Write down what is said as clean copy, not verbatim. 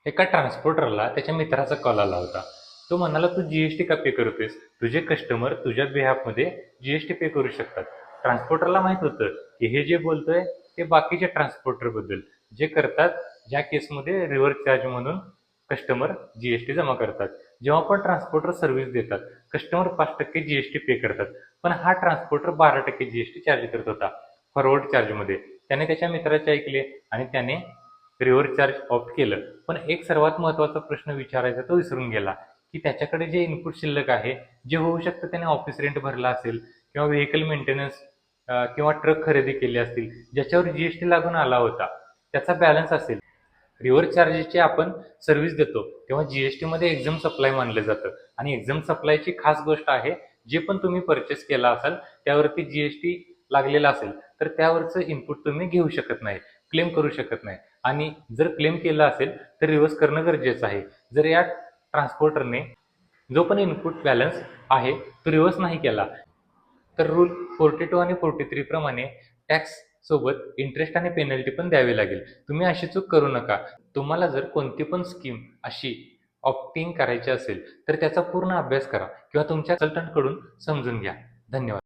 एका ट्रान्सपोर्टरला त्याच्या मित्राचा कॉल आला होता. तो म्हणाला, तू जीएसटी का पे करतोयस? तुझे कस्टमर तुझ्या बिहाफमध्ये जीएसटी पे करू शकतात. ट्रान्सपोर्टरला माहित होतं की हे जे बोलतोय ते बाकीच्या ट्रान्सपोर्टर बद्दल, जे करतात ज्या केसमध्ये रिव्हर्स चार्ज म्हणून कस्टमर जीएसटी जमा करतात. जेव्हा पण ट्रान्सपोर्टर सर्व्हिस देतात, कस्टमर 5% जीएसटी पे करतात, पण हा ट्रान्सपोर्टर 12% जीएसटी चार्ज करत होता फॉरवर्ड चार्जमध्ये. त्याने त्याच्या मित्राचे ऐकले आणि त्याने रिव्हर्स चार्ज ऑप्ट केलं. पण एक सर्वात महत्त्वाचा प्रश्न विचारायचा तो विसरून गेला, की त्याच्याकडे जे इनपुट शिल्लक आहे, जे होऊ शकतं त्याने ऑफिस रेंट भरला असेल किंवा व्हेकल मेंटेनन्स किंवा ट्रक खरेदी केले असतील, ज्याच्यावर जीएसटी लागून आला होता, त्याचा बॅलन्स असेल. रिव्हर्स चार्जेसची आपण सर्व्हिस देतो तेव्हा जीएसटीमध्ये एक्झम सप्लाय मानलं जातं आणि एक्झम सप्लायची खास गोष्ट आहे, जे पण तुम्ही परचेस केला असाल त्यावरती जीएसटी लागलेला असेल तर त्यावरचं इनपुट तुम्ही घेऊ शकत नाही, क्लेम करू शकत नाही. आणि जर क्लेम केला असेल तर रिव्हर्स करणं गरजेचं आहे. जर या ट्रान्सपोर्टरने जो पण इनपुट बॅलन्स आहे तो रिव्हर्स नाही केला तर रूल 42 आणि 43 प्रमाणे टॅक्स सोबत इंटरेस्ट आणि पेनल्टी पण द्यावी लागेल. तुम्ही अशी चूक करू नका. तुम्हाला जर कोणती पण स्कीम अशी ऑप्टिंग करायची असेल तर त्याचा पूर्ण अभ्यास करा किंवा तुमच्या कन्सल्टंटकडून समजून घ्या. धन्यवाद.